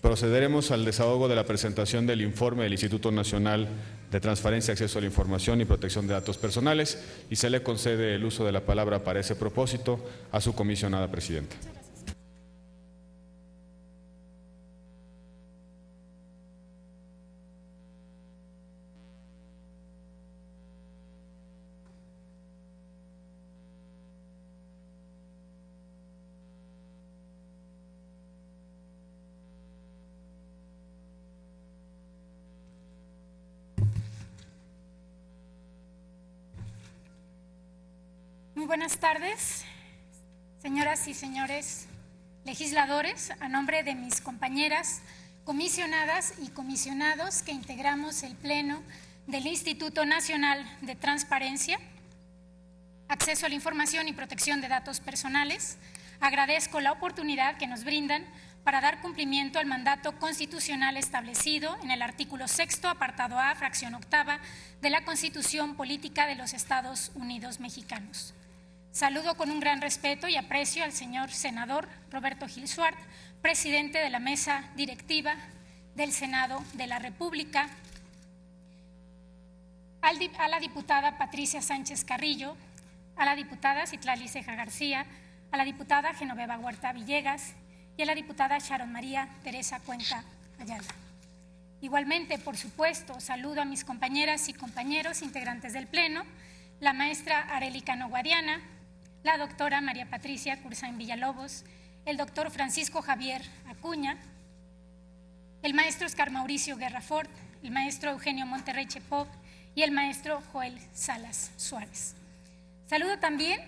Procederemos al desahogo de la presentación del informe del Instituto Nacional de Transparencia, Acceso a la Información y Protección de Datos Personales y se le concede el uso de la palabra para ese propósito a su comisionada presidenta. Muy buenas tardes, señoras y señores legisladores. A nombre de mis compañeras comisionadas y comisionados que integramos el Pleno del Instituto Nacional de Transparencia, Acceso a la Información y Protección de Datos Personales, agradezco la oportunidad que nos brindan para dar cumplimiento al mandato constitucional establecido en el artículo 6º, apartado A, fracción octava, de la Constitución Política de los Estados Unidos Mexicanos. Saludo con un gran respeto y aprecio al señor senador Roberto Gil Suart, presidente de la mesa directiva del Senado de la República, a la diputada Patricia Sánchez Carrillo, a la diputada Citlali Ceja García, a la diputada Genoveva Huerta Villegas y a la diputada Sharon María Teresa Cuenca Ayala. Igualmente, por supuesto, saludo a mis compañeras y compañeros integrantes del Pleno, la maestra Arely Cano Guadiana, la doctora María Patricia Cursain Villalobos, el doctor Francisco Javier Acuña, el maestro Oscar Mauricio Guerra Fort, el maestro Eugenio Monterrey Chepop y el maestro Joel Salas Suárez. Saludo también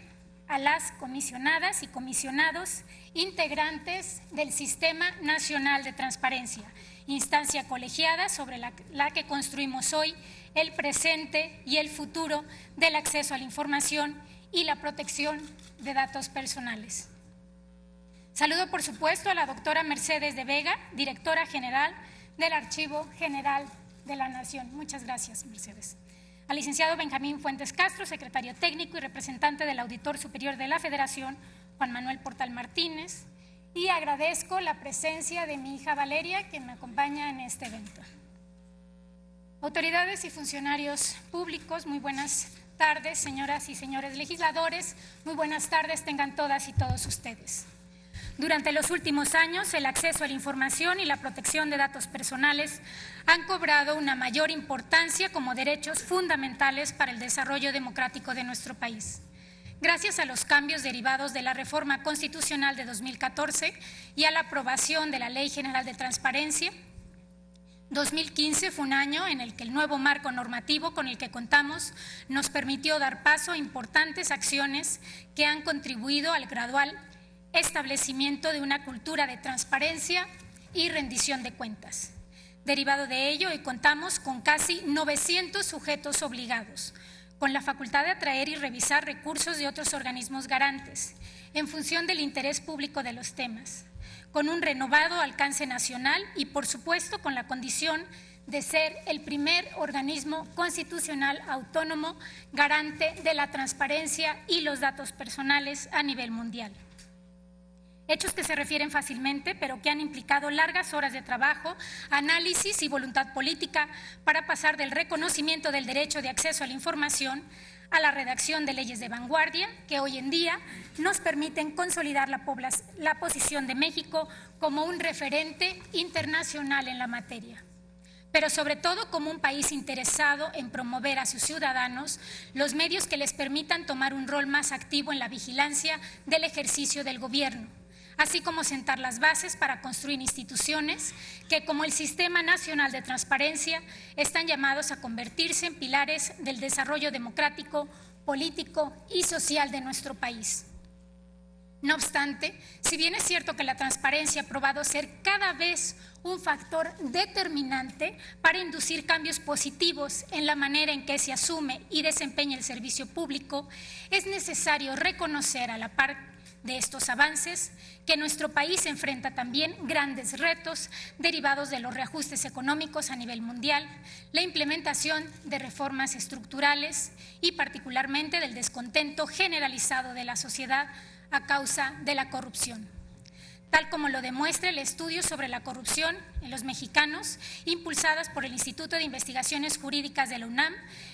a las comisionadas y comisionados integrantes del Sistema Nacional de Transparencia, instancia colegiada sobre la que construimos hoy el presente y el futuro del acceso a la información y la protección de datos personales. Saludo, por supuesto, a la doctora Mercedes de Vega, directora general del Archivo General de la Nación. Muchas gracias, Mercedes. Al licenciado Benjamín Fuentes Castro, secretario técnico y representante del Auditor Superior de la Federación, Juan Manuel Portal Martínez, y agradezco la presencia de mi hija Valeria, que me acompaña en este evento. Autoridades y funcionarios públicos, muy buenas tardes, señoras y señores legisladores, muy buenas tardes tengan todas y todos ustedes. Durante los últimos años, el acceso a la información y la protección de datos personales han cobrado una mayor importancia como derechos fundamentales para el desarrollo democrático de nuestro país. Gracias a los cambios derivados de la reforma constitucional de 2014 y a la aprobación de la Ley General de Transparencia, 2015 fue un año en el que el nuevo marco normativo con el que contamos nos permitió dar paso a importantes acciones que han contribuido al gradual establecimiento de una cultura de transparencia y rendición de cuentas. Derivado de ello, hoy contamos con casi 900 sujetos obligados, con la facultad de atraer y revisar recursos de otros organismos garantes, en función del interés público de los temas, con un renovado alcance nacional y, por supuesto, con la condición de ser el primer organismo constitucional autónomo garante de la transparencia y los datos personales a nivel mundial. Hechos que se refieren fácilmente, pero que han implicado largas horas de trabajo, análisis y voluntad política para pasar del reconocimiento del derecho de acceso a la información a la redacción de leyes de vanguardia que hoy en día nos permiten consolidar la posición de México como un referente internacional en la materia, pero sobre todo como un país interesado en promover a sus ciudadanos los medios que les permitan tomar un rol más activo en la vigilancia del ejercicio del gobierno, así como sentar las bases para construir instituciones que, como el Sistema Nacional de Transparencia, están llamados a convertirse en pilares del desarrollo democrático, político y social de nuestro país. No obstante, si bien es cierto que la transparencia ha probado ser cada vez un factor determinante para inducir cambios positivos en la manera en que se asume y desempeña el servicio público, es necesario reconocer a la par de estos avances que nuestro país enfrenta también grandes retos derivados de los reajustes económicos a nivel mundial, la implementación de reformas estructurales y particularmente del descontento generalizado de la sociedad a causa de la corrupción. tal como lo demuestra el estudio sobre la corrupción en los mexicanos, impulsadas por el Instituto de Investigaciones Jurídicas de la UNAM,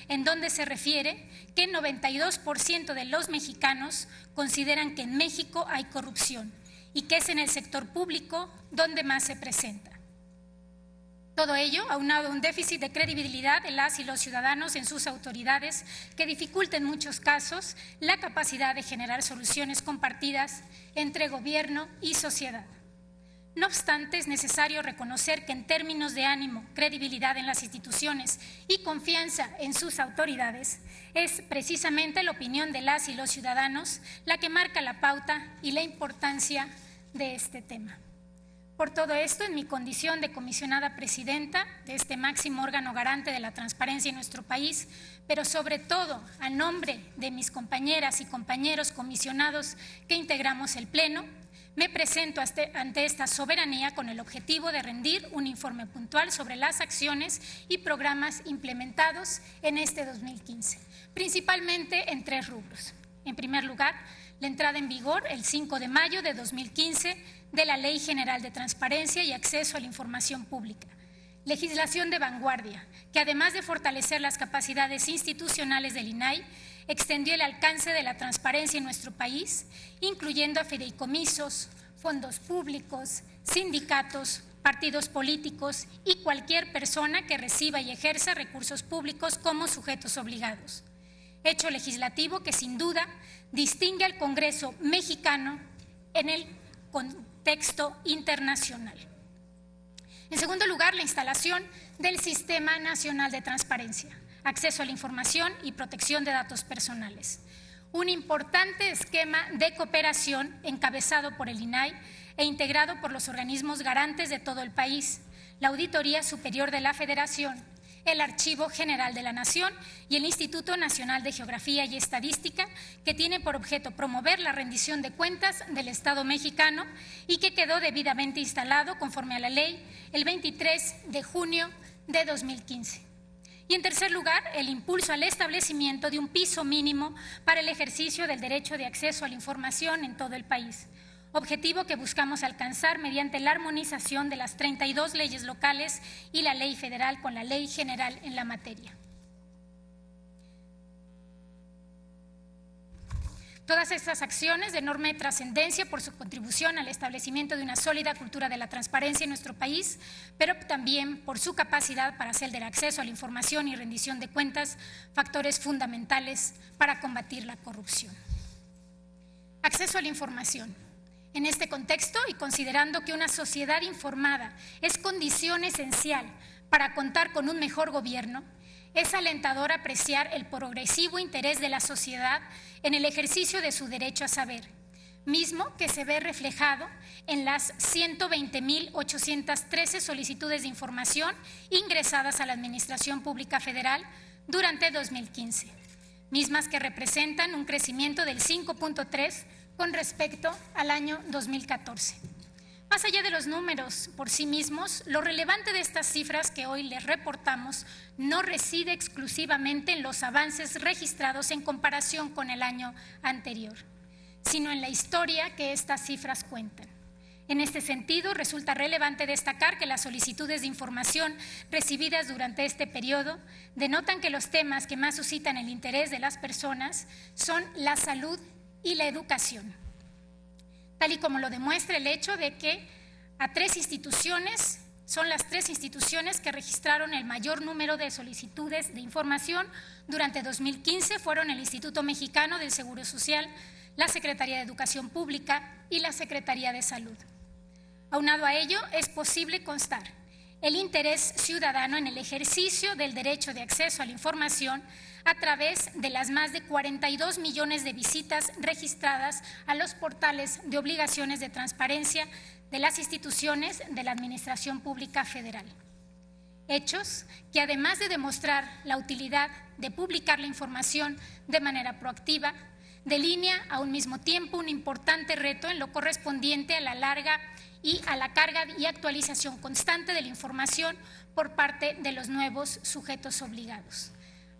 en donde se refiere que el 92% de los mexicanos consideran que en México hay corrupción y que es en el sector público donde más se presenta. Todo ello aunado a un déficit de credibilidad de las y los ciudadanos en sus autoridades que dificulta en muchos casos la capacidad de generar soluciones compartidas entre gobierno y sociedad. No obstante, es necesario reconocer que en términos de ánimo, credibilidad en las instituciones y confianza en sus autoridades, es precisamente la opinión de las y los ciudadanos la que marca la pauta y la importancia de este tema. Por todo esto, en mi condición de comisionada presidenta de este máximo órgano garante de la transparencia en nuestro país, pero sobre todo a nombre de mis compañeras y compañeros comisionados que integramos el Pleno, me presento ante esta soberanía con el objetivo de rendir un informe puntual sobre las acciones y programas implementados en este 2015, principalmente en 3 rubros. En primer lugar, la entrada en vigor el 5 de mayo de 2015 de la Ley General de Transparencia y Acceso a la Información Pública, legislación de vanguardia que, además de fortalecer las capacidades institucionales del INAI, extendió el alcance de la transparencia en nuestro país, incluyendo a fideicomisos, fondos públicos, sindicatos, partidos políticos y cualquier persona que reciba y ejerza recursos públicos como sujetos obligados. Hecho legislativo que sin duda distingue al Congreso mexicano en el contexto internacional. En segundo lugar, la instalación del Sistema Nacional de Transparencia, Acceso a la Información y Protección de Datos Personales, un importante esquema de cooperación encabezado por el INAI e integrado por los organismos garantes de todo el país, la Auditoría Superior de la Federación, el Archivo General de la Nación y el Instituto Nacional de Geografía y Estadística, que tiene por objeto promover la rendición de cuentas del Estado mexicano y que quedó debidamente instalado conforme a la ley el 23 de junio de 2015. Y en tercer lugar, el impulso al establecimiento de un piso mínimo para el ejercicio del derecho de acceso a la información en todo el país, objetivo que buscamos alcanzar mediante la armonización de las 32 leyes locales y la ley federal con la ley general en la materia. Todas estas acciones de enorme trascendencia por su contribución al establecimiento de una sólida cultura de la transparencia en nuestro país, pero también por su capacidad para hacer del acceso a la información y rendición de cuentas factores fundamentales para combatir la corrupción. Acceso a la información. En este contexto y considerando que una sociedad informada es condición esencial para contar con un mejor gobierno, es alentador apreciar el progresivo interés de la sociedad en el ejercicio de su derecho a saber, mismo que se ve reflejado en las 120.813 solicitudes de información ingresadas a la Administración Pública Federal durante 2015, mismas que representan un crecimiento del 5.3% con respecto al año 2014. Más allá de los números por sí mismos, lo relevante de estas cifras que hoy les reportamos no reside exclusivamente en los avances registrados en comparación con el año anterior, sino en la historia que estas cifras cuentan. En este sentido, resulta relevante destacar que las solicitudes de información recibidas durante este periodo denotan que los temas que más suscitan el interés de las personas son la salud y la educación, tal y como lo demuestra el hecho de que son las 3 instituciones que registraron el mayor número de solicitudes de información durante 2015 fueron el Instituto Mexicano del Seguro Social, la Secretaría de Educación Pública y la Secretaría de Salud. Aunado a ello, es posible constar el interés ciudadano en el ejercicio del derecho de acceso a la información a través de las más de 42 millones de visitas registradas a los portales de obligaciones de transparencia de las instituciones de la Administración Pública Federal. Hechos que, además de demostrar la utilidad de publicar la información de manera proactiva, delinea a un mismo tiempo un importante reto en lo correspondiente a la carga y actualización constante de la información por parte de los nuevos sujetos obligados.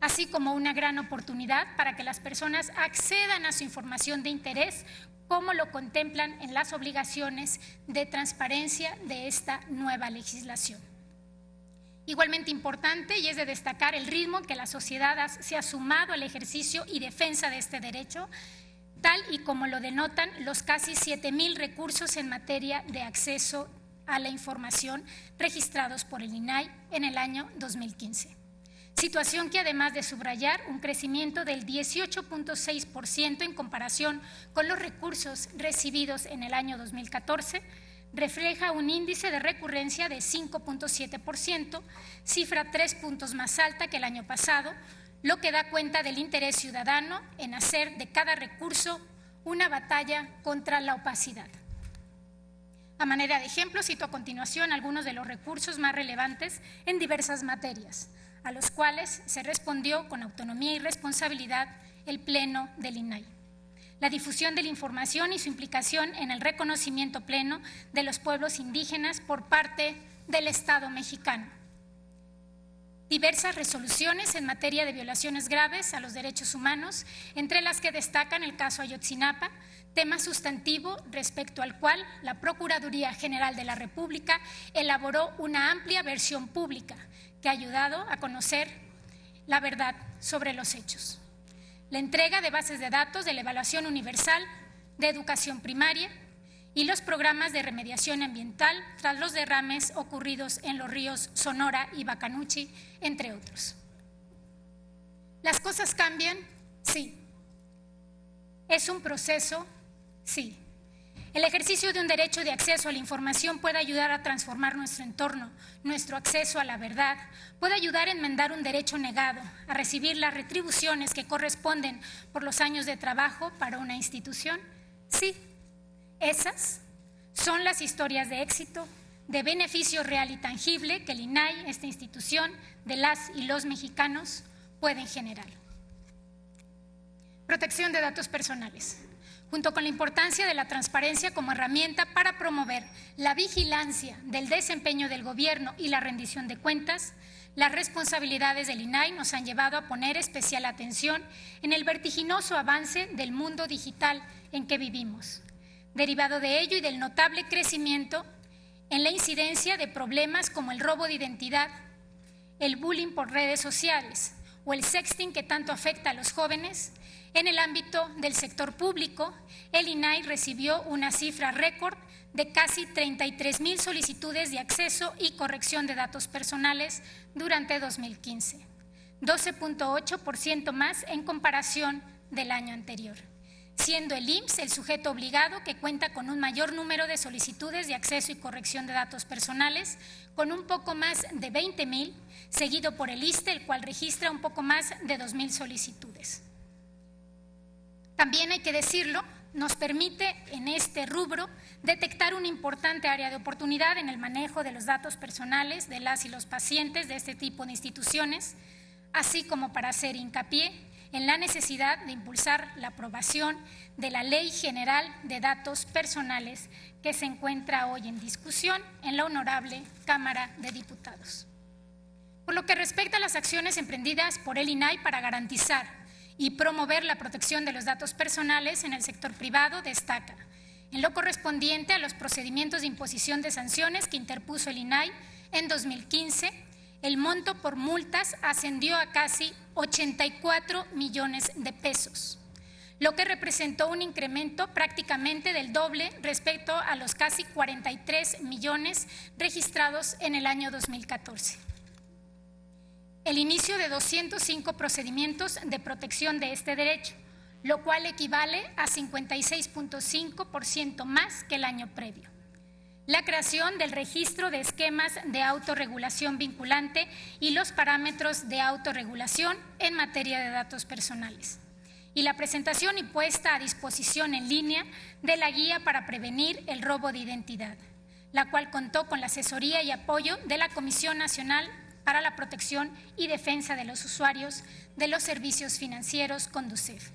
así como una gran oportunidad para que las personas accedan a su información de interés, como lo contemplan en las obligaciones de transparencia de esta nueva legislación. Igualmente importante, y es de destacar el ritmo que la sociedad se ha sumado al ejercicio y defensa de este derecho, tal y como lo denotan los casi 7,000 recursos en materia de acceso a la información registrados por el INAI en el año 2015. Situación que, además de subrayar un crecimiento del 18.6% en comparación con los recursos recibidos en el año 2014, refleja un índice de recurrencia de 5.7%, cifra 3 puntos más alta que el año pasado, lo que da cuenta del interés ciudadano en hacer de cada recurso una batalla contra la opacidad. A manera de ejemplo, cito a continuación algunos de los recursos más relevantes en diversas materias, a los cuales se respondió con autonomía y responsabilidad el Pleno del INAI. La difusión de la información y su implicación en el reconocimiento pleno de los pueblos indígenas por parte del Estado mexicano. Diversas resoluciones en materia de violaciones graves a los derechos humanos, entre las que destacan el caso Ayotzinapa, tema sustantivo respecto al cual la Procuraduría General de la República elaboró una amplia versión pública que ha ayudado a conocer la verdad sobre los hechos. La entrega de bases de datos de la Evaluación Universal de Educación Primaria y los programas de remediación ambiental tras los derrames ocurridos en los ríos Sonora y Bacanuchi, entre otros. ¿Las cosas cambian? Sí. ¿Es un proceso? Sí. El ejercicio de un derecho de acceso a la información puede ayudar a transformar nuestro entorno, nuestro acceso a la verdad, puede ayudar a enmendar un derecho negado, a recibir las retribuciones que corresponden por los años de trabajo para una institución. Sí, esas son las historias de éxito, de beneficio real y tangible que el INAI, esta institución de las y los mexicanos, pueden generar. Protección de datos personales. Junto con la importancia de la transparencia como herramienta para promover la vigilancia del desempeño del gobierno y la rendición de cuentas, las responsabilidades del INAI nos han llevado a poner especial atención en el vertiginoso avance del mundo digital en que vivimos, derivado de ello y del notable crecimiento en la incidencia de problemas como el robo de identidad, el bullying por redes sociales o el sexting que tanto afecta a los jóvenes. En el ámbito del sector público, el INAI recibió una cifra récord de casi 33,000 solicitudes de acceso y corrección de datos personales durante 2015, 12.8% más en comparación del año anterior, siendo el IMSS el sujeto obligado que cuenta con un mayor número de solicitudes de acceso y corrección de datos personales, con un poco más de 20,000, seguido por el ISSSTE, el cual registra un poco más de 2,000 solicitudes. También hay que decirlo, nos permite en este rubro detectar una importante área de oportunidad en el manejo de los datos personales de las y los pacientes de este tipo de instituciones, así como para hacer hincapié en la necesidad de impulsar la aprobación de la Ley General de Datos Personales que se encuentra hoy en discusión en la Honorable Cámara de Diputados. Por lo que respecta a las acciones emprendidas por el INAI para garantizar y promover la protección de los datos personales en el sector privado, destaca en lo correspondiente a los procedimientos de imposición de sanciones que interpuso el INAI en 2015, el monto por multas ascendió a casi 84 millones de pesos, lo que representó un incremento prácticamente del doble respecto a los casi 43 millones registrados en el año 2014. El inicio de 205 procedimientos de protección de este derecho, lo cual equivale a 56.5% más que el año previo. La creación del registro de esquemas de autorregulación vinculante y los parámetros de autorregulación en materia de datos personales. Y la presentación y puesta a disposición en línea de la guía para prevenir el robo de identidad, la cual contó con la asesoría y apoyo de la Comisión Nacional para la Protección y Defensa de los Usuarios de los Servicios Financieros, CONDUCEF.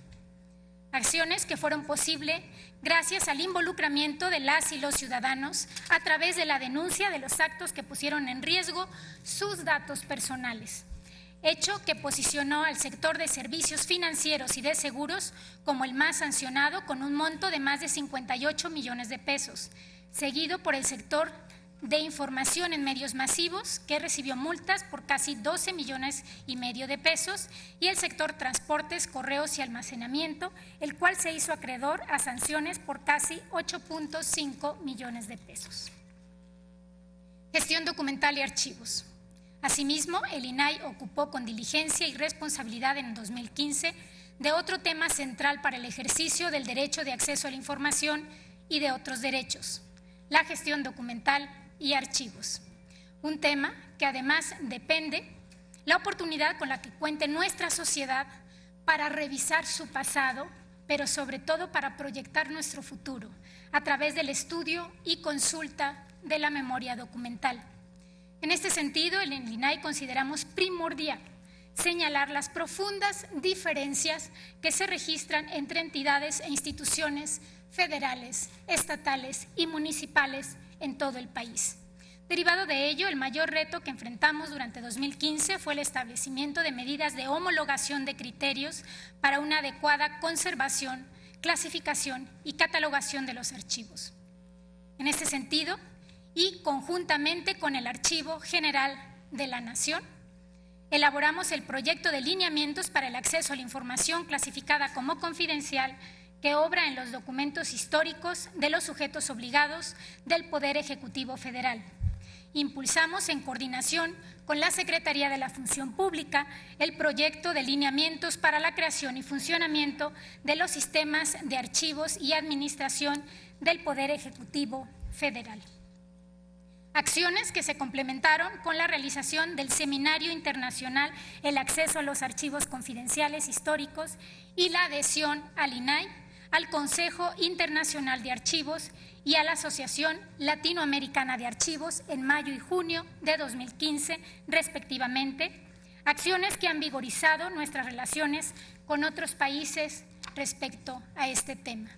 Acciones que fueron posibles gracias al involucramiento de las y los ciudadanos a través de la denuncia de los actos que pusieron en riesgo sus datos personales, hecho que posicionó al sector de servicios financieros y de seguros como el más sancionado con un monto de más de 58 millones de pesos, seguido por el sector de información en medios masivos, que recibió multas por casi 12 millones y medio de pesos, y el sector transportes, correos y almacenamiento, el cual se hizo acreedor a sanciones por casi 8.5 millones de pesos. Gestión documental y archivos. Asimismo, el INAI ocupó con diligencia y responsabilidad en 2015 de otro tema central para el ejercicio del derecho de acceso a la información y de otros derechos, la gestión documental y archivos. Un tema que además depende la oportunidad con la que cuente nuestra sociedad para revisar su pasado, pero sobre todo para proyectar nuestro futuro a través del estudio y consulta de la memoria documental. En este sentido, en el INAI consideramos primordial señalar las profundas diferencias que se registran entre entidades e instituciones federales, estatales y municipales en todo el país. Derivado de ello, el mayor reto que enfrentamos durante 2015 fue el establecimiento de medidas de homologación de criterios para una adecuada conservación, clasificación y catalogación de los archivos. En este sentido, y conjuntamente con el Archivo General de la Nación, elaboramos el proyecto de lineamientos para el acceso a la información clasificada como confidencial que obra en los documentos históricos de los sujetos obligados del Poder Ejecutivo Federal. Impulsamos en coordinación con la Secretaría de la Función Pública el proyecto de lineamientos para la creación y funcionamiento de los sistemas de archivos y administración del Poder Ejecutivo Federal. Acciones que se complementaron con la realización del Seminario Internacional El Acceso a los Archivos Confidenciales Históricos y la adhesión al INAI, al Consejo Internacional de Archivos y a la Asociación Latinoamericana de Archivos en mayo y junio de 2015, respectivamente, acciones que han vigorizado nuestras relaciones con otros países respecto a este tema.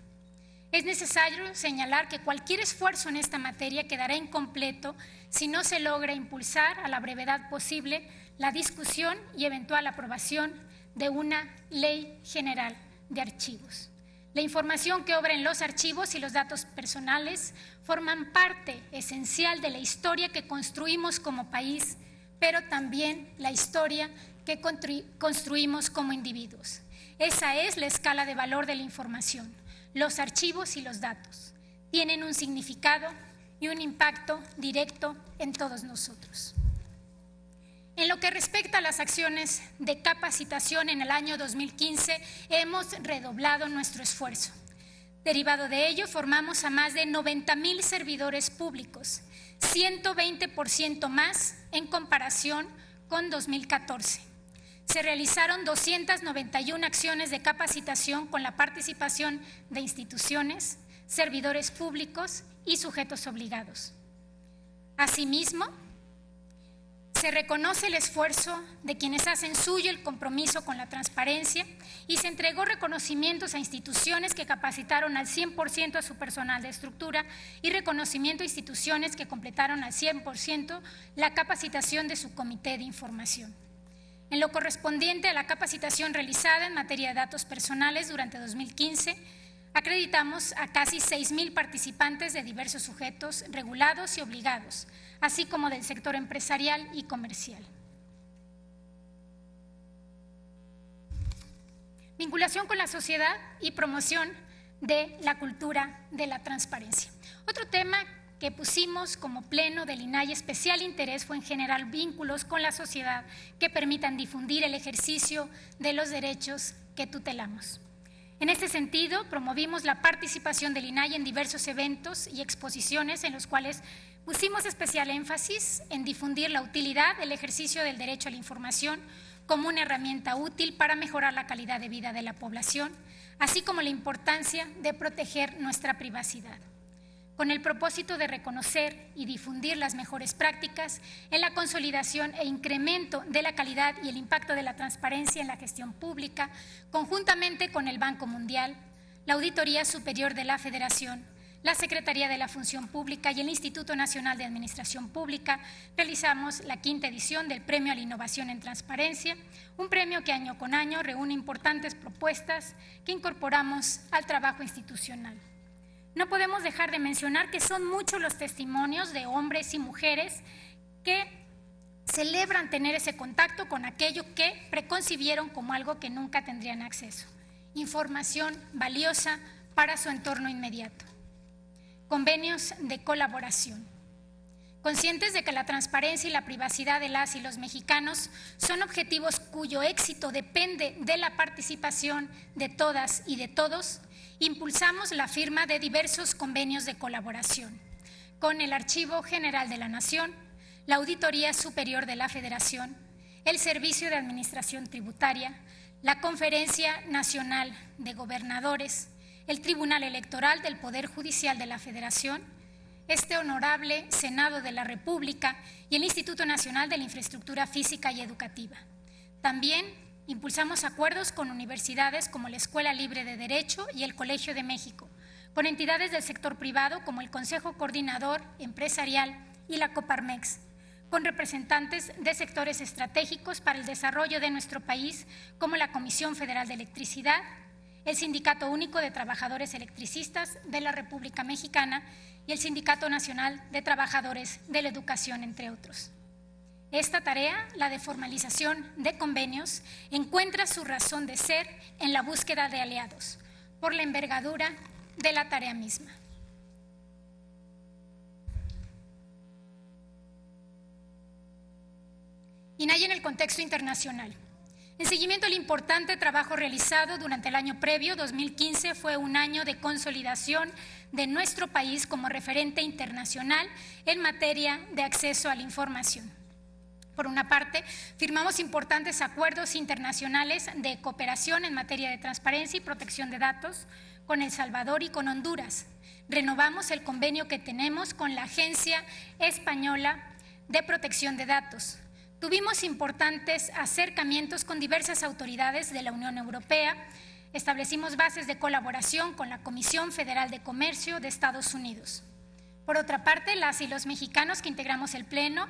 Es necesario señalar que cualquier esfuerzo en esta materia quedará incompleto si no se logra impulsar a la brevedad posible la discusión y eventual aprobación de una ley general de archivos. La información que obra en los archivos y los datos personales forman parte esencial de la historia que construimos como país, pero también la historia que construimos como individuos. Esa es la escala de valor de la información. Los archivos y los datos tienen un significado y un impacto directo en todos nosotros. En lo que respecta a las acciones de capacitación en el año 2015, hemos redoblado nuestro esfuerzo. Derivado de ello, formamos a más de 90,000 servidores públicos, 120% más en comparación con 2014. Se realizaron 291 acciones de capacitación con la participación de instituciones, servidores públicos y sujetos obligados. Asimismo, se reconoce el esfuerzo de quienes hacen suyo el compromiso con la transparencia y se entregó reconocimientos a instituciones que capacitaron al 100% a su personal de estructura y reconocimiento a instituciones que completaron al 100% la capacitación de su comité de información. En lo correspondiente a la capacitación realizada en materia de datos personales durante 2015, acreditamos a casi 6,000 participantes de diversos sujetos regulados y obligados, así como del sector empresarial y comercial. Vinculación con la sociedad y promoción de la cultura de la transparencia. Otro tema que pusimos como pleno del INAI especial interés fue en generar vínculos con la sociedad que permitan difundir el ejercicio de los derechos que tutelamos. En este sentido, promovimos la participación del INAI en diversos eventos y exposiciones en los cuales pusimos especial énfasis en difundir la utilidad del ejercicio del derecho a la información como una herramienta útil para mejorar la calidad de vida de la población, así como la importancia de proteger nuestra privacidad, con el propósito de reconocer y difundir las mejores prácticas en la consolidación e incremento de la calidad y el impacto de la transparencia en la gestión pública, conjuntamente con el Banco Mundial, la Auditoría Superior de la Federación, la Secretaría de la Función Pública y el Instituto Nacional de Administración Pública realizamos la 5ª edición del Premio a la Innovación en Transparencia, un premio que año con año reúne importantes propuestas que incorporamos al trabajo institucional. No podemos dejar de mencionar que son muchos los testimonios de hombres y mujeres que celebran tener ese contacto con aquello que preconcibieron como algo que nunca tendrían acceso. Información valiosa para su entorno inmediato. Convenios de colaboración. Conscientes de que la transparencia y la privacidad de las y los mexicanos son objetivos cuyo éxito depende de la participación de todas y de todos, impulsamos la firma de diversos convenios de colaboración con el Archivo General de la Nación, la Auditoría Superior de la Federación, el Servicio de Administración Tributaria, la Conferencia Nacional de Gobernadores, el Tribunal Electoral del Poder Judicial de la Federación, este honorable Senado de la República y el Instituto Nacional de la Infraestructura Física y Educativa. También impulsamos acuerdos con universidades como la Escuela Libre de Derecho y el Colegio de México, con entidades del sector privado como el Consejo Coordinador Empresarial y la Coparmex, con representantes de sectores estratégicos para el desarrollo de nuestro país como la Comisión Federal de Electricidad, el Sindicato Único de Trabajadores Electricistas de la República Mexicana y el Sindicato Nacional de Trabajadores de la Educación, entre otros. Esta tarea, la de formalización de convenios, encuentra su razón de ser en la búsqueda de aliados, por la envergadura de la tarea misma. INAI en el contexto internacional. En seguimiento al importante trabajo realizado durante el año previo, 2015 fue un año de consolidación de nuestro país como referente internacional en materia de acceso a la información. Por una parte, firmamos importantes acuerdos internacionales de cooperación en materia de transparencia y protección de datos con El Salvador y con Honduras. Renovamos el convenio que tenemos con la Agencia Española de Protección de Datos. Tuvimos importantes acercamientos con diversas autoridades de la Unión Europea. Establecimos bases de colaboración con la Comisión Federal de Comercio de Estados Unidos. Por otra parte, las y los mexicanos que integramos el Pleno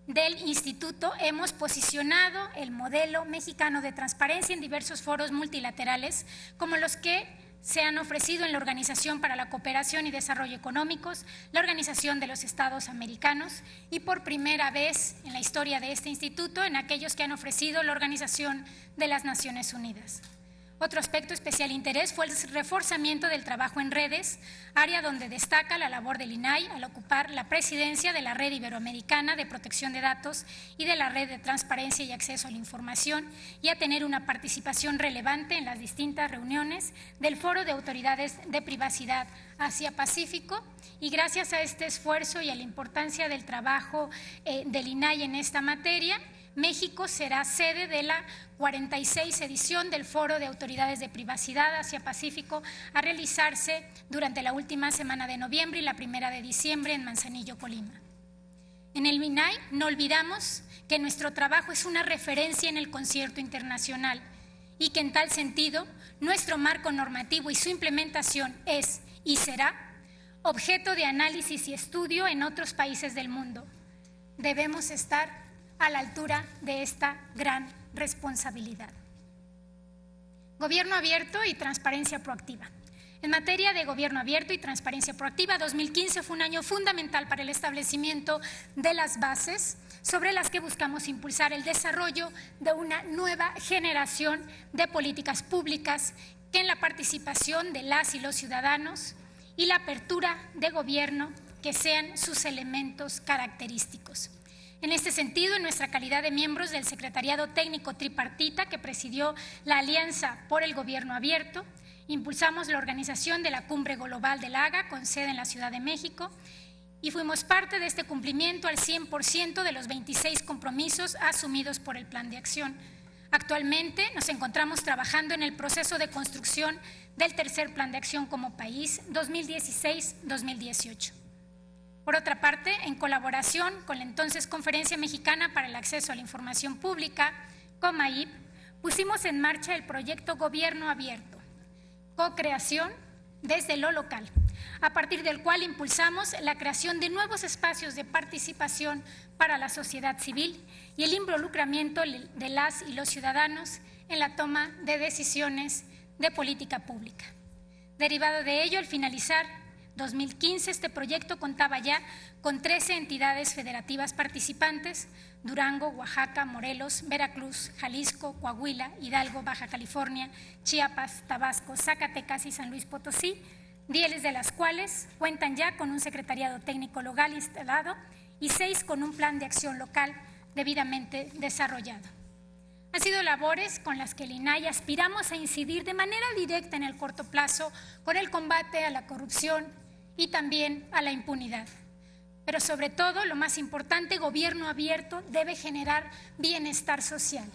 del Instituto hemos posicionado el modelo mexicano de transparencia en diversos foros multilaterales, como los que se han ofrecido en la Organización para la Cooperación y Desarrollo Económicos, la Organización de los Estados Americanos y por primera vez en la historia de este instituto en aquellos que han ofrecido la Organización de las Naciones Unidas. Otro aspecto de especial interés fue el reforzamiento del trabajo en redes, área donde destaca la labor del INAI al ocupar la presidencia de la Red Iberoamericana de Protección de Datos y de la Red de Transparencia y Acceso a la Información y a tener una participación relevante en las distintas reuniones del Foro de Autoridades de Privacidad Asia-Pacífico. Y gracias a este esfuerzo y a la importancia del trabajo del INAI en esta materia, México será sede de la 46 edición del Foro de Autoridades de Privacidad Asia-Pacífico a realizarse durante la última semana de noviembre y la primera de diciembre en Manzanillo, Colima. En el INAI no olvidamos que nuestro trabajo es una referencia en el concierto internacional y que en tal sentido nuestro marco normativo y su implementación es y será objeto de análisis y estudio en otros países del mundo. Debemos estar a la altura de esta gran responsabilidad. Gobierno abierto y transparencia proactiva. En materia de gobierno abierto y transparencia proactiva, 2015 fue un año fundamental para el establecimiento de las bases sobre las que buscamos impulsar el desarrollo de una nueva generación de políticas públicas que en la participación de las y los ciudadanos y la apertura de gobierno que sean sus elementos característicos. En este sentido, en nuestra calidad de miembros del Secretariado Técnico Tripartita que presidió la Alianza por el Gobierno Abierto, impulsamos la organización de la Cumbre Global del Haga con sede en la Ciudad de México y fuimos parte de este cumplimiento al 100% de los 26 compromisos asumidos por el Plan de Acción. Actualmente nos encontramos trabajando en el proceso de construcción del tercer Plan de Acción como país 2016-2018. Por otra parte, en colaboración con la entonces Conferencia Mexicana para el Acceso a la Información Pública, COMAIP, pusimos en marcha el proyecto Gobierno Abierto, co-creación desde lo local, a partir del cual impulsamos la creación de nuevos espacios de participación para la sociedad civil y el involucramiento de las y los ciudadanos en la toma de decisiones de política pública. Derivado de ello, al finalizar 2015, este proyecto contaba ya con 13 entidades federativas participantes: Durango, Oaxaca, Morelos, Veracruz, Jalisco, Coahuila, Hidalgo, Baja California, Chiapas, Tabasco, Zacatecas y San Luis Potosí, 10 de las cuales cuentan ya con un secretariado técnico local instalado y 6 con un plan de acción local debidamente desarrollado. Han sido labores con las que el INAI aspiramos a incidir de manera directa en el corto plazo con el combate a la corrupción y también a la impunidad. Pero sobre todo, lo más importante, gobierno abierto debe generar bienestar social,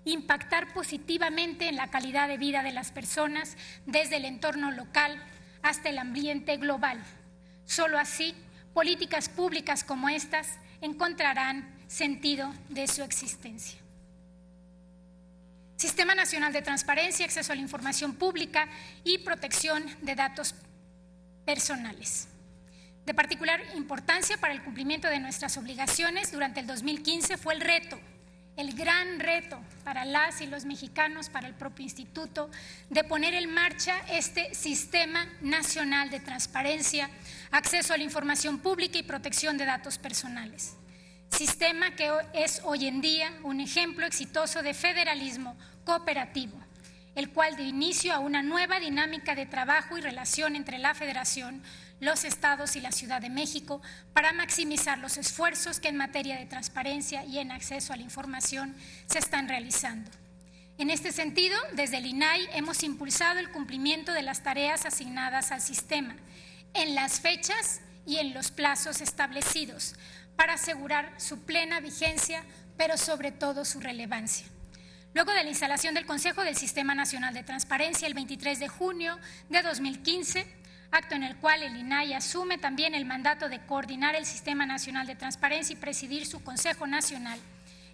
impactar positivamente en la calidad de vida de las personas desde el entorno local hasta el ambiente global. Solo así, políticas públicas como estas encontrarán sentido de su existencia. Sistema Nacional de Transparencia, Acceso a la Información Pública y Protección de Datos Personales. De particular importancia para el cumplimiento de nuestras obligaciones durante el 2015 fue el gran reto para las y los mexicanos, para el propio instituto, de poner en marcha este Sistema Nacional de Transparencia, Acceso a la Información Pública y Protección de Datos Personales. Sistema que es hoy en día un ejemplo exitoso de federalismo cooperativo, el cual dio inicio a una nueva dinámica de trabajo y relación entre la Federación, los estados y la Ciudad de México para maximizar los esfuerzos que en materia de transparencia y en acceso a la información se están realizando. En este sentido, desde el INAI hemos impulsado el cumplimiento de las tareas asignadas al sistema en las fechas y en los plazos establecidos para asegurar su plena vigencia, pero sobre todo su relevancia. Luego de la instalación del Consejo del Sistema Nacional de Transparencia el 23 de junio de 2015, acto en el cual el INAI asume también el mandato de coordinar el Sistema Nacional de Transparencia y presidir su Consejo Nacional,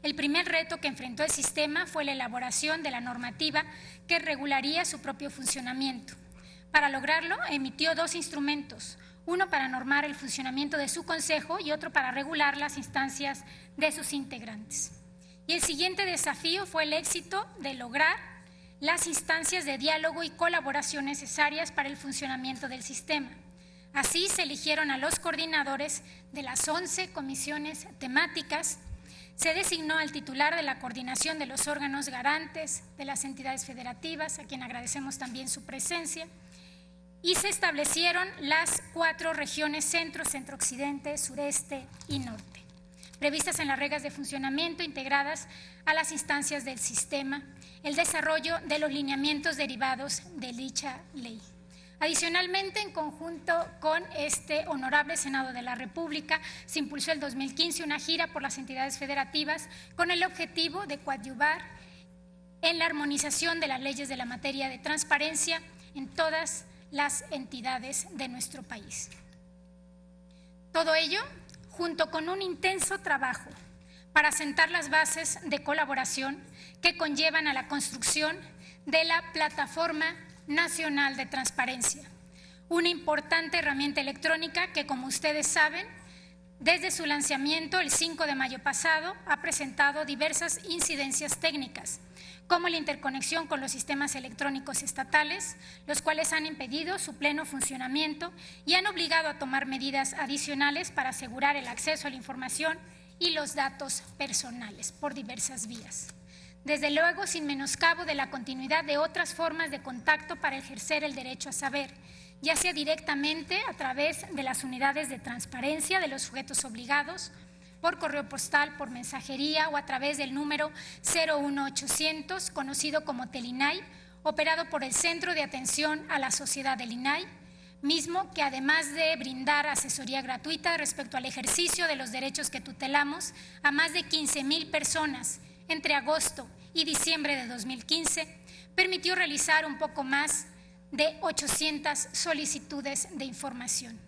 el primer reto que enfrentó el sistema fue la elaboración de la normativa que regularía su propio funcionamiento. Para lograrlo, emitió 2 instrumentos, uno para normar el funcionamiento de su consejo y otro para regular las instancias de sus integrantes. Y el siguiente desafío fue el éxito de lograr las instancias de diálogo y colaboración necesarias para el funcionamiento del sistema. Así se eligieron a los coordinadores de las 11 comisiones temáticas, se designó al titular de la coordinación de los órganos garantes de las entidades federativas, a quien agradecemos también su presencia, y se establecieron las 4 regiones centro, centro-occidente, sureste y norte, previstas en las reglas de funcionamiento integradas a las instancias del sistema, el desarrollo de los lineamientos derivados de dicha ley. Adicionalmente, en conjunto con este honorable Senado de la República, se impulsó el 2015 una gira por las entidades federativas con el objetivo de coadyuvar en la armonización de las leyes de la materia de transparencia en todas las entidades de nuestro país. Todo ello junto con un intenso trabajo para sentar las bases de colaboración que conllevan a la construcción de la Plataforma Nacional de Transparencia, una importante herramienta electrónica que, como ustedes saben, desde su lanzamiento el 5 de mayo pasado ha presentado diversas incidencias técnicas, como la interconexión con los sistemas electrónicos estatales, los cuales han impedido su pleno funcionamiento y han obligado a tomar medidas adicionales para asegurar el acceso a la información y los datos personales por diversas vías. Desde luego, sin menoscabo de la continuidad de otras formas de contacto para ejercer el derecho a saber, ya sea directamente a través de las unidades de transparencia de los sujetos obligados, por correo postal, por mensajería o a través del número 01800, conocido como Telinai, operado por el Centro de Atención a la Sociedad del INAI, mismo que además de brindar asesoría gratuita respecto al ejercicio de los derechos que tutelamos a más de 15,000 personas entre agosto y diciembre de 2015, permitió realizar un poco más de 800 solicitudes de información.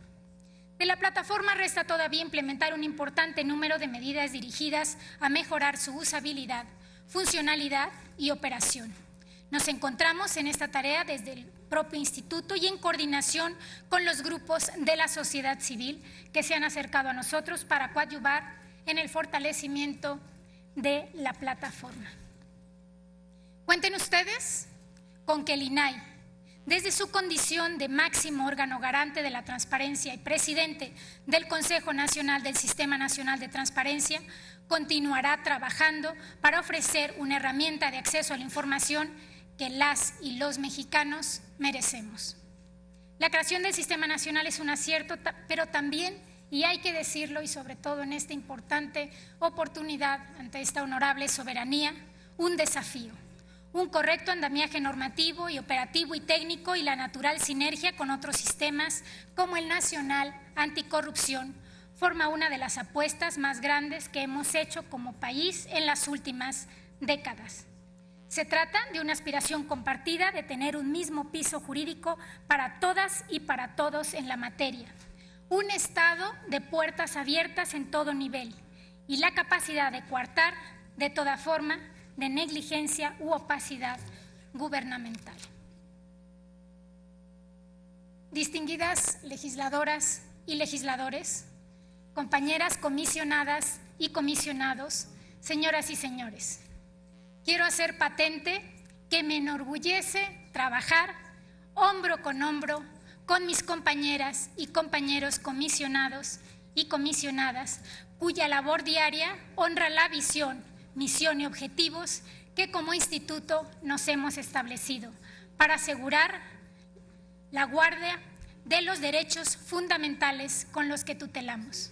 De la plataforma resta todavía implementar un importante número de medidas dirigidas a mejorar su usabilidad, funcionalidad y operación. Nos encontramos en esta tarea desde el propio instituto y en coordinación con los grupos de la sociedad civil que se han acercado a nosotros para coadyuvar en el fortalecimiento de la plataforma. Cuenten ustedes con que el INAI, desde su condición de máximo órgano garante de la transparencia y presidente del Consejo Nacional del Sistema Nacional de Transparencia, continuará trabajando para ofrecer una herramienta de acceso a la información que las y los mexicanos merecemos. La creación del Sistema Nacional es un acierto, pero también, y hay que decirlo, y sobre todo en esta importante oportunidad ante esta honorable soberanía, un desafío. Un correcto andamiaje normativo y operativo y técnico y la natural sinergia con otros sistemas como el Nacional Anticorrupción forma una de las apuestas más grandes que hemos hecho como país en las últimas décadas. Se trata de una aspiración compartida de tener un mismo piso jurídico para todas y para todos en la materia, un Estado de puertas abiertas en todo nivel y la capacidad de coartar de toda forma de negligencia u opacidad gubernamental. Distinguidas legisladoras y legisladores, compañeras comisionadas y comisionados, señoras y señores, quiero hacer patente que me enorgullece trabajar hombro con mis compañeras y compañeros comisionados y comisionadas, cuya labor diaria honra la visión, misión y objetivos que como instituto nos hemos establecido para asegurar la guardia de los derechos fundamentales con los que tutelamos.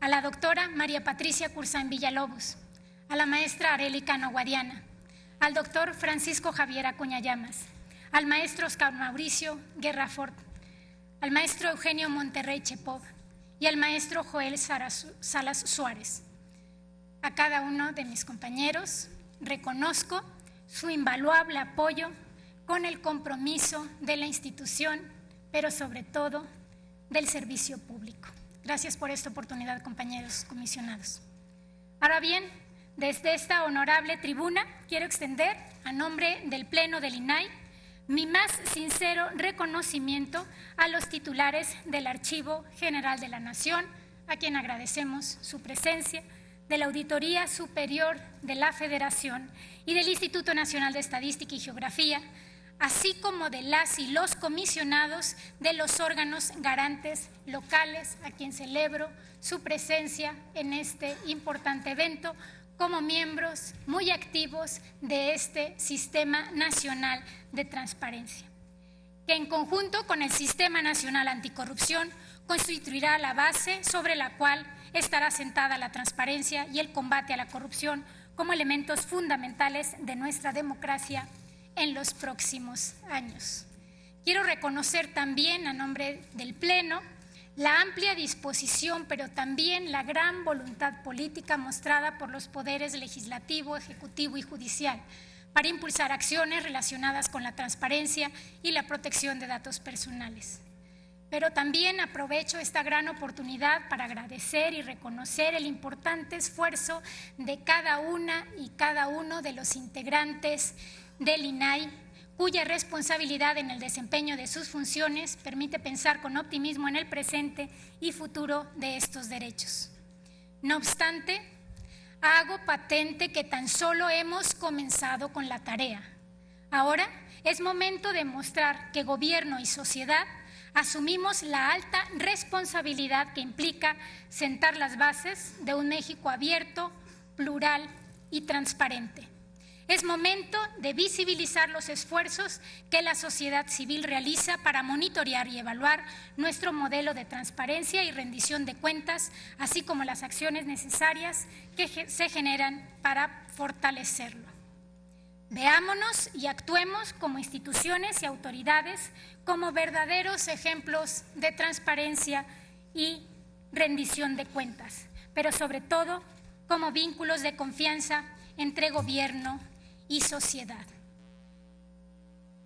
A la doctora María Patricia Cursán Villalobos, a la maestra Arely Cano Guadiana, al doctor Francisco Javier Acuña Llamas, al maestro Oscar Mauricio Guerra Fort, al maestro Eugenio Monterrey Chepov y al maestro Joel Salas Suárez. A cada uno de mis compañeros reconozco su invaluable apoyo con el compromiso de la institución, pero sobre todo del servicio público. Gracias por esta oportunidad, compañeros comisionados. Ahora bien, desde esta honorable tribuna quiero extender, a nombre del Pleno del INAI, mi más sincero reconocimiento a los titulares del Archivo General de la Nación, a quien agradecemos su presencia, de la Auditoría Superior de la Federación y del Instituto Nacional de Estadística y Geografía, así como de las y los comisionados de los órganos garantes locales, a quien celebro su presencia en este importante evento como miembros muy activos de este Sistema Nacional de Transparencia, que en conjunto con el Sistema Nacional Anticorrupción constituirá la base sobre la cual estará sentada la transparencia y el combate a la corrupción como elementos fundamentales de nuestra democracia en los próximos años. Quiero reconocer también, a nombre del Pleno, la amplia disposición, pero también la gran voluntad política mostrada por los poderes legislativo, ejecutivo y judicial para impulsar acciones relacionadas con la transparencia y la protección de datos personales. Pero también aprovecho esta gran oportunidad para agradecer y reconocer el importante esfuerzo de cada una y cada uno de los integrantes del INAI, cuya responsabilidad en el desempeño de sus funciones permite pensar con optimismo en el presente y futuro de estos derechos. No obstante, hago patente que tan solo hemos comenzado con la tarea. Ahora es momento de mostrar que gobierno y sociedad asumimos la alta responsabilidad que implica sentar las bases de un México abierto, plural y transparente. Es momento de visibilizar los esfuerzos que la sociedad civil realiza para monitorear y evaluar nuestro modelo de transparencia y rendición de cuentas, así como las acciones necesarias que se generan para fortalecerlo. Veámonos y actuemos como instituciones y autoridades como verdaderos ejemplos de transparencia y rendición de cuentas, pero sobre todo como vínculos de confianza entre gobierno y sociedad.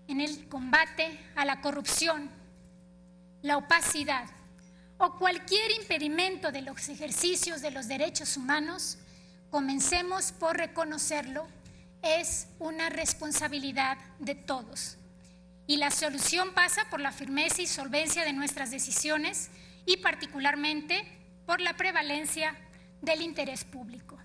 En el combate a la corrupción, la opacidad o cualquier impedimento de los ejercicios de los derechos humanos, comencemos por reconocerlo, es una responsabilidad de todos. y la solución pasa por la firmeza y solvencia de nuestras decisiones y particularmente por la prevalencia del interés público.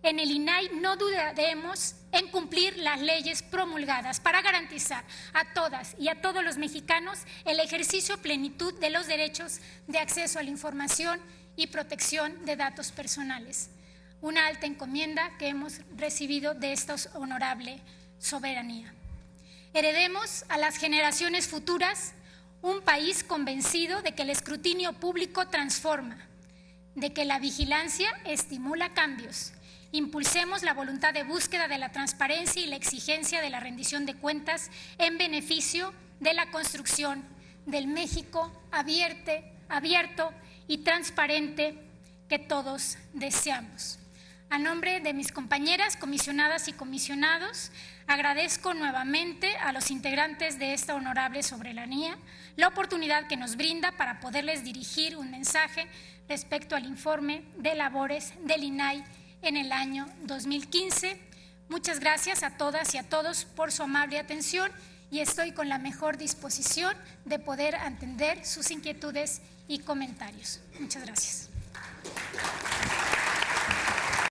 En el INAI no dudaremos en cumplir las leyes promulgadas para garantizar a todas y a todos los mexicanos el ejercicio a plenitud de los derechos de acceso a la información y protección de datos personales. Una alta encomienda que hemos recibido de esta honorable soberanía. Heredemos a las generaciones futuras un país convencido de que el escrutinio público transforma, de que la vigilancia estimula cambios. Impulsemos la voluntad de búsqueda de la transparencia y la exigencia de la rendición de cuentas en beneficio de la construcción del México abierto y transparente que todos deseamos. A nombre de mis compañeras, comisionadas y comisionados, agradezco nuevamente a los integrantes de esta honorable soberanía la oportunidad que nos brinda para poderles dirigir un mensaje respecto al informe de labores del INAI en el año 2015. Muchas gracias a todas y a todos por su amable atención y estoy con la mejor disposición de poder atender sus inquietudes y comentarios. Muchas gracias.